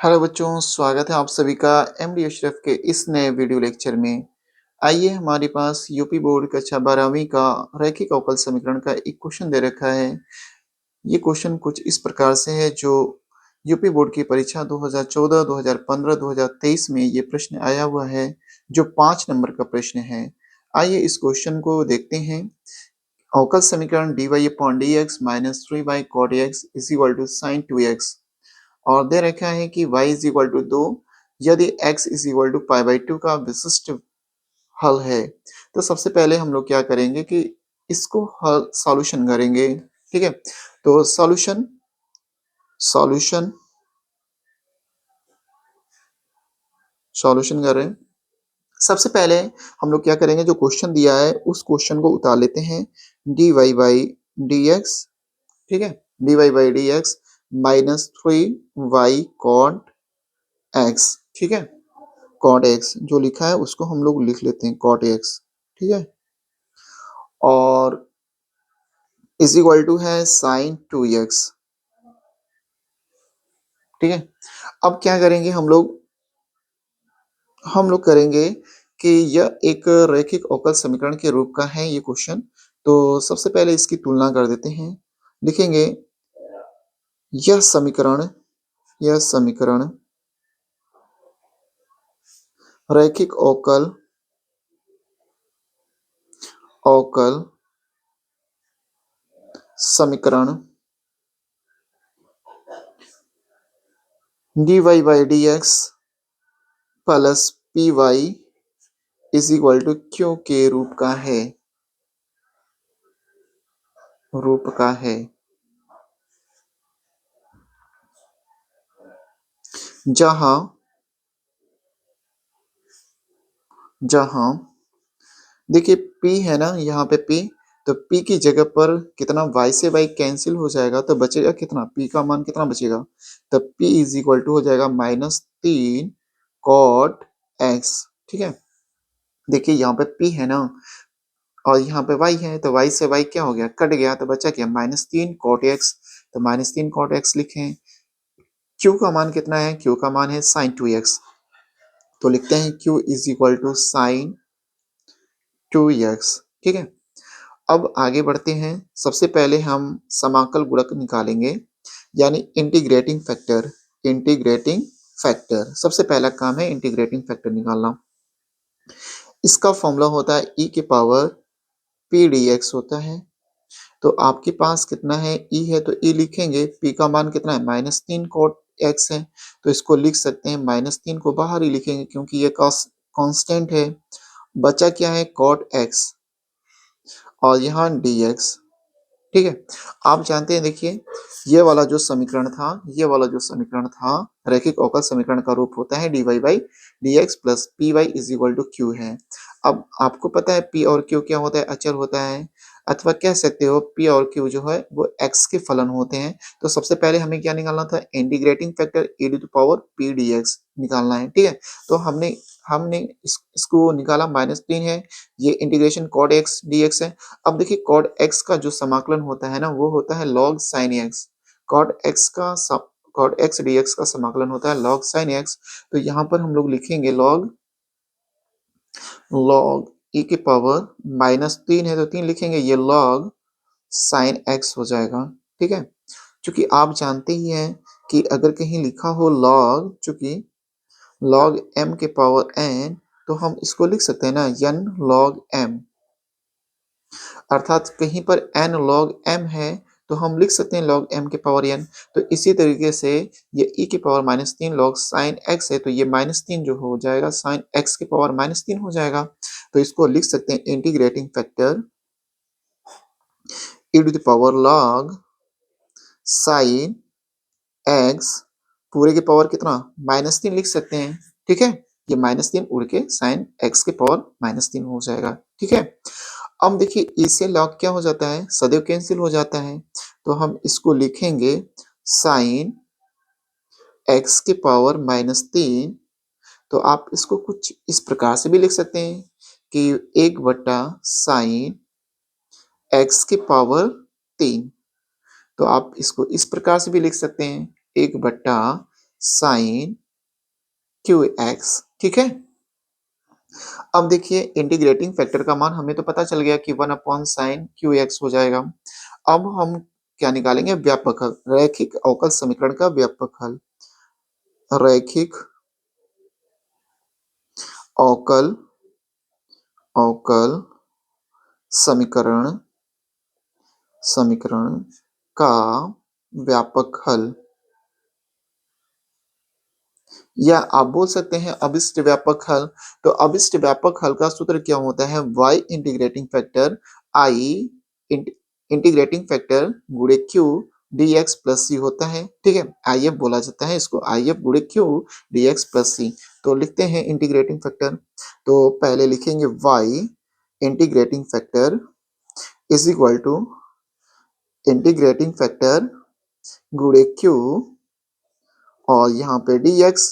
Hello बच्चों, स्वागत है आप सभी का एमडी अशरफ के इस नए वीडियो लेक्चर में। आइए हमारे पास यूपी बोर्ड कक्षा 12वीं का रैखिक अवकल समीकरण का एक क्वेश्चन दे रखा है। ये क्वेश्चन कुछ इस प्रकार से है जो यूपी बोर्ड की परीक्षा 2014, 2015, 2023 में ये प्रश्न आया हुआ है, जो 5 नंबर का प्रश्न है। आइए इस क्वेश्चन को देखते हैं। अवकल समीकरण dy/dx minus 3y cot x is equal to sin 2x और दे रखा है कि y इज इक्वल टू 2 यदि x is equal to pi by 2 का विशिष्ट हल है। तो सबसे पहले हम लोग क्या करेंगे कि इसको हल सॉल्यूशन करेंगे। ठीक है, तो सॉल्यूशन सॉल्यूशन सॉल्यूशन कर रहे हैं। सबसे पहले हम लोग क्या करेंगे, जो क्वेश्चन दिया है उस क्वेश्चन को उतार लेते हैं। dy बाई डी एक्स, ठीक है, dy by d x minus 3y cot x, ठीक है, कॉट एक्स जो लिखा है उसको हम लोग लिख लेते हैं कॉट एक्स, ठीक है, और इज इक्वल टू है साइन 2x, ठीक है। अब क्या करेंगे हम लोग करेंगे कि यह एक रैखिक अवकल समीकरण के रूप का है ये क्वेश्चन। तो सबसे पहले इसकी तुलना कर देते हैं। लिखेंगे यह समीकरण यह समीकरण रैखिक अवकल अवकल समीकरण dy by d x plus p y is equal to q के रूप का है। जहां जहां देखिए P है ना, यहाँ पे P, तो P की जगह पर कितना y से y कैंसिल हो जाएगा तो बचेगा कितना, P का मान कितना बचेगा, तो P इज इक्वल टू हो जाएगा -3 cot x, ठीक है। देखिए यहाँ पे P है ना और यहाँ पे y है, तो y से y क्या हो गया, कट गया, तो बचा क्या, -3 cot x, तो -3 cot x लिखें। Q का मान कितना है, Q का मान है sin 2x, तो लिखते हैं Q is equal to sin 2x, ठीक है। अब आगे बढ़ते हैं। सबसे पहले हम समाकल गुणक निकालेंगे, यानी इंटीग्रेटिंग फैक्टर सबसे पहला काम है इंटीग्रेटिंग फैक्टर निकालना। इसका फॉर्मूला होता है e के पावर p dx होता है। तो आपके पास कितना है, e है तो e लिखेंगे, p का मान कितना है, -3 cot x है, तो इसको लिख सकते हैं, -3 को बाहर ही लिखेंगे क्योंकि ये कांस्टेंट है। बचा क्या है, cot x और यहाँ dx, ठीक है। आप जानते हैं, देखिए ये वाला जो समीकरण था रैखिक अवकल समीकरण का रूप होता है dy by d x plus p y is equal to q है। अब आपको पता है p और q क्या होता है, अचर होता है, अथवा कह सकते हो p और q जो है वो x के फलन होते हैं। तो सबसे पहले हमें क्या निकालना था, integrating factor e to the power p dx निकालना है, ठीक है। तो हमने हमने इसको निकाला, -3 है, ये इंटीग्रेशन cot x dx है। अब देखिए cot x का जो समाकलन होता है ना वो होता है log sin x, cot x dx का समाकलन होता है log sin x। तो यहाँ पर हम लोग लिखेंगे log e की पावर -3 है तो 3 लिखेंगे, ये log sin x हो जाएगा, ठीक है। चूंकि आप जानते ही हैं कि अगर कहीं लिखा हो चूंकि log m के पावर n, तो हम इसको लिख सकते हैं ना n log m, अर्थात कहीं पर n log m है तो हम लिख सकते हैं log m के पावर n। तो इसी तरीके से ये e की पावर -3 log sin x है, तो ये -3 जो हो जाएगा sin x के पावर -3 हो जाएगा। तो इसको लिख सकते हैं integrating factor e to the power log sin x पूरे के पावर कितना, -3 लिख सकते हैं, ठीक है। ये -3 उड़ के sin x के पावर -3 हो जाएगा, ठीक है। अब देखिए इससे log क्या हो जाता है, सदैव कैंसिल हो जाता है, तो हम इसको लिखेंगे sin x के पावर -3। तो आप इसको कुछ इस प्रकार से भी लिख सकते हैं कि 1/sin x के पावर 3। तो आप इसको इस प्रकार से भी लिख सकते हैं, 1/sin साइन क्यू एक्स, ठीक है। अब देखिए इंटीग्रेटिंग फैक्टर का मान हमें तो पता चल गया कि 1 अपॉन साइन क्यू एक्स हो जाएगा। अब हम क्या निकालेंगे? व्यापक हल, रैखिक अवकल समीकरण का व्यापक हल। रैखिक अवकल अवकल समीकरण समीकरण का व्यापक हल, या आप बोल सकते हैं अभिष्ट व्यापक हल। तो अभिष्ट व्यापक हल का सूत्र क्या होता है? y integrating factor i integrating factor गुणे q dx प्लस सी होता है, ठीक है। IF बोला जाता है इसको, IF गुणे q dx प्लस सी। तो लिखते हैं इंटीग्रेटिंग फैक्टर। तो पहले लिखेंगे y integrating factor is equal to integrating factor गुणे q और यहाँ पे dx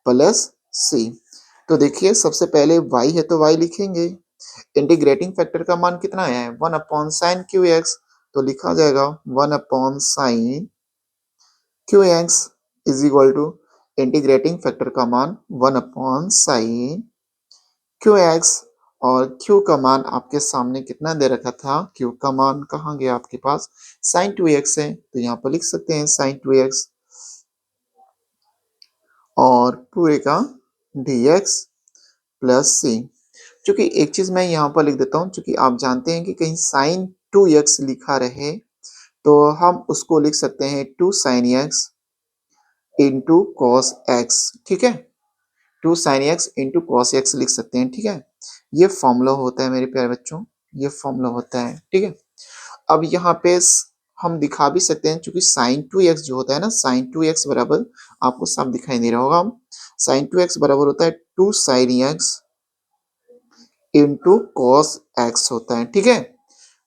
प्लस सी। तो देखिए सबसे पहले y है तो y लिखेंगे। इंटीग्रेटिंग फैक्टर का मान कितना आया है? 1 अपॉन साइन क्यू एक्स। तो लिखा जाएगा 1 upon sine cube x is equal to integrating factor का मान 1 अपॉन साइन क्यू एक्स, और q का मान आपके सामने कितना दे रखा था? q का मान कहाँ गया आपके पास? साइन 2x है, तो यहाँ पर लिख सकते हैं साइन 2x और पूरे का dx प्लस सी। चूंकि एक चीज मैं यहाँ पर लिख देता हूँ, चूंकि आप जानते हैं कि कहीं साइन 2x लिखा रहे तो हम उसको लिख सकते हैं 2 sign x into cos x, ठीक है। 2 sign x into cos x लिख सकते हैं, ठीक है। ये फॉर्मूला होता है मेरे प्यारे बच्चों, ये फॉर्मूला होता है, ठीक है। अब यहाँ पे हम दिखा भी सकते हैं, चूंकि साइन 2x जो होता है ना, साइन 2x बराबर, आपको साफ दिखाई दे रहा होगा, साइन 2x बराबर होता है 2 sign x into cos x होता है, ठीक है।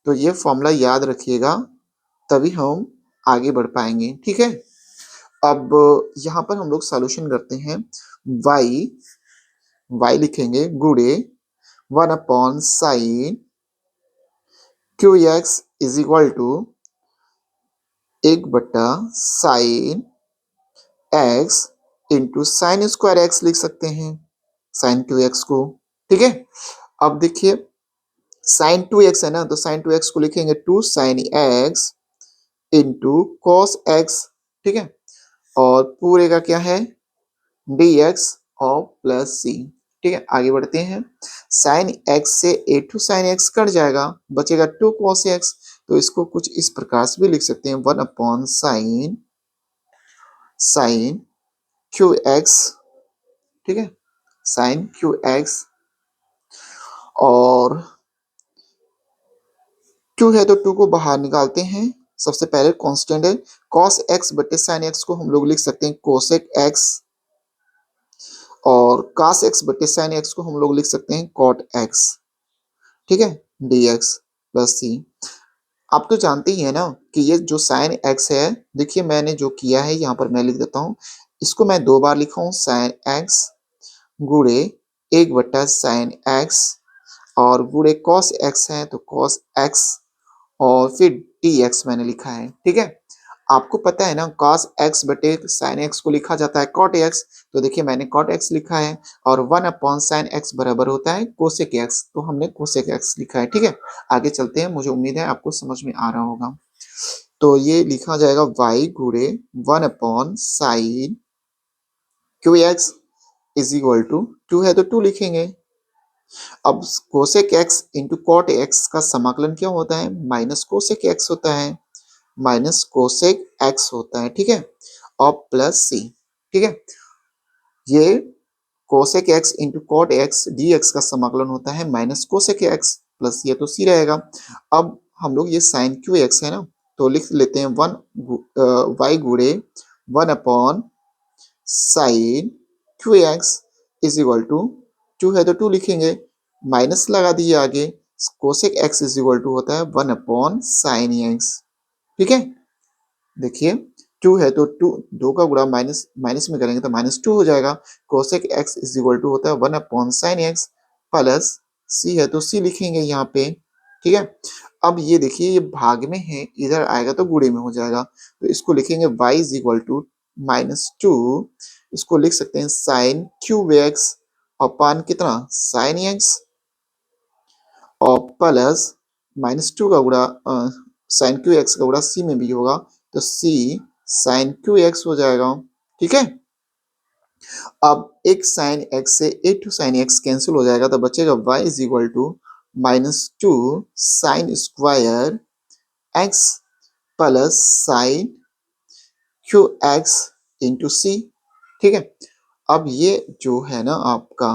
तो ये फॉर्मूला याद रखिएगा, तभी हम आगे बढ़ पाएंगे, ठीक है। अब यहाँ पर हम लोग सॉल्यूशन करते हैं। y लिखेंगे गुणे 1 upon sine cube x is equal to 1 बटा sine x into sine square x लिख सकते हैं, साइन क्यू एक्स को, ठीक है। अब देखिए साइन 2x है ना, तो साइन 2x को लिखेंगे 2 sign x into cos x, ठीक है। और पूरे का क्या है? dx और प्लस सी, ठीक है। आगे बढ़ते हैं। साइन x से a2 साइन x कट जाएगा, बचेगा 2 cos x। तो इसको कुछ इस प्रकार से भी लिख सकते हैं 1 upon sine sine cube x, ठीक है, साइन क्यू एक्स। और 2 है तो 2 को बाहर निकालते हैं। सबसे पहले कांस्टेंट है cos x बटे sin x को हम लोग लिख सकते हैं cosec x, और cos x बटे sin x को हम लोग लिख सकते हैं cot x, ठीक है, dx प्लस सी। आप तो जानते ही है ना कि ये जो sin x है, देखिए मैंने जो किया है यहाँ पर मैं लिख देता हूँ, इसको मैं 2 बार लिखा हूँ sin x गुणे 1 बटा sin x, और गुणे cos x है तो cos x, और फिर dx मैंने लिखा है, ठीक है। आपको पता है ना cos x बटे sin x को लिखा जाता है cot x, तो देखिए मैंने cot x लिखा है, और 1 अपॉन sin x बराबर होता है cosec x, तो हमने cosec x लिखा है, ठीक है। आगे चलते हैं, मुझे उम्मीद है आपको समझ में आ रहा होगा। तो ये लिखा जाएगा y गुणे 1 upon sine cube x is equal to 2 है तो 2 लिखेंगे। अब cosec x into cot x का समाकलन क्या होता है? माइनस cosec x होता है, माइनस कोसेक एक्स होता है, ठीक है, और प्लस सी, ठीक है। ये cosec x into cot x d x का समाकलन होता है माइनस कोसेक एक्स प्लस, ये तो सी रहेगा। अब हम लोग ये साइन क्यू एक्स है ना, तो लिख लेते हैं वाई गुणे 1 upon sine cube x is equal to 2 है तो 2 लिखेंगे, माइनस लगा दिए आगे, cosec x is equal to होता है 1 अपॉन साइन एक्स, ठीक है। देखिए 2 है तो 2 का गुणा माइनस माइनस में करेंगे तो -2 हो जाएगा। Cosec x is equal to होता है 1 upon sine x, plus c है तो सी लिखेंगे यहाँ पे, ठीक है। अब ये देखिए ये भाग में है, इधर आएगा तो गुणे में हो जाएगा, तो इसको लिखेंगे y इज इक्वल टू -2 इसको लिख सकते हैं sin क्यूब एक्स अपान कितना sin एक्स और प्लस -2 का गुणा sin क्यू एक्स का गुणा c में भी होगा तो c sin क्यू एक्स हो जाएगा। ठीक है, अब एक sin x से एक टू sin x कैंसिल हो जाएगा तो बचेगा y is equal to -2 sin square x plus sin cube x into C. ठीक है, अब ये जो है ना आपका,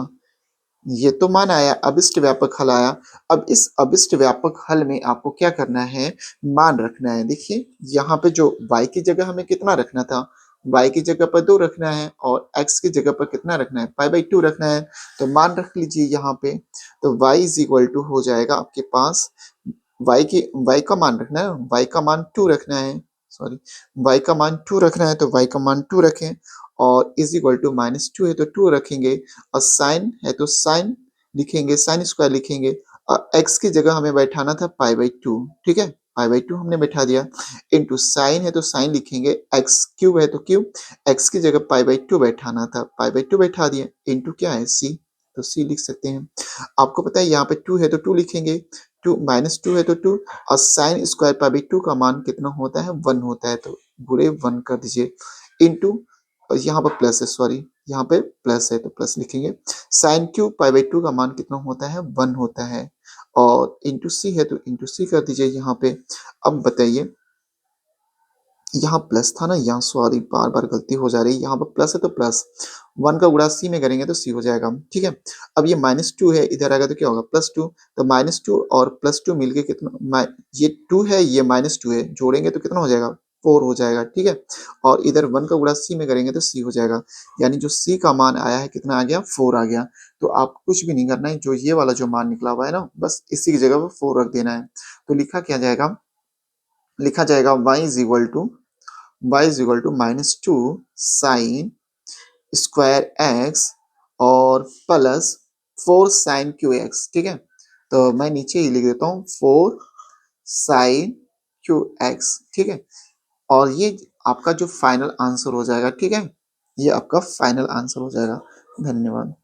ये तो मान आया, अभिष्ट व्यापक हल आया। अब इस अभिष्ट व्यापक हल में आपको क्या करना है, मान रखना है। देखिए यहाँ पे जो y की जगह हमें कितना रखना था, y की जगह पर 2 रखना है और x की जगह पर कितना रखना है, पाई/2 रखना है। तो मान रख लीजिए यहाँ पे, तो y इज इक्वल टू हो जाएगा आपके पास, y का मान रखना है, y का मान 2 रखना है, सॉरी y का मान 2 रखना है तो y का मान 2 रखें और इज इक्वल टू -2 है तो 2 रखेंगे और साइन है तो साइन लिखेंगे, साइन स्क्वायर लिखेंगे और x की जगह हमें बैठाना था पाई/2। ठीक है, पाई/2 हमने बैठा दिया इंटू साइन है तो साइन लिखेंगे, x क्यूब है तो क्यूब, x की जगह पाई/2 बैठाना था, पाई/2 बैठा दिए इंटू क्या है c, तो c लिख सकते हैं। आपको पता है यहाँ पे 2 है तो 2 लिखेंगे, 2 -2 है तो 2 और साइन स्क्वायर पाई/2 का मान कितना होता है 1 होता है तो पूरे 1 कर दीजिए इंटू, और यहाँ पर प्लस है, सॉरी यहाँ पे प्लस है तो प्लस लिखेंगे, साइन क्यूब पाई/2 का मान कितना होता है 1 होता है और इंटू सी है तो इंटू सी कर दीजिए यहाँ पे। अब बताइए यहाँ प्लस था ना, यहाँ सॉरी बार बार गलती हो जा रही है, यहाँ पर प्लस है तो प्लस 1 का गुणा सी में करेंगे तो सी हो जाएगा। ठीक है, अब ये -2 है इधर आएगा तो क्या होगा +2, तो -2 और +2 मिलके कितना, ये 2 है ये -2 है, जोड़ेंगे तो कितना हो जाएगा 4 हो जाएगा। ठीक है, और इधर 1 का गुणा सी में करेंगे तो सी हो जाएगा, यानी जो सी का मान आया है कितना आ गया 4 आ गया। तो आप कुछ भी नहीं करना है, जो ये वाला जो मान निकला हुआ है ना बस इसी की जगह पर 4 रख देना है। तो लिखा क्या जाएगा, लिखा जाएगा y is equal to -2 sine square x और प्लस 4 साइन क्यू एक्स। ठीक है, तो मैं नीचे ही लिख देता हूँ 4 साइन क्यू एक्स। ठीक है, और ये आपका जो फाइनल आंसर हो जाएगा। ठीक है, ये आपका फाइनल आंसर हो जाएगा। धन्यवाद।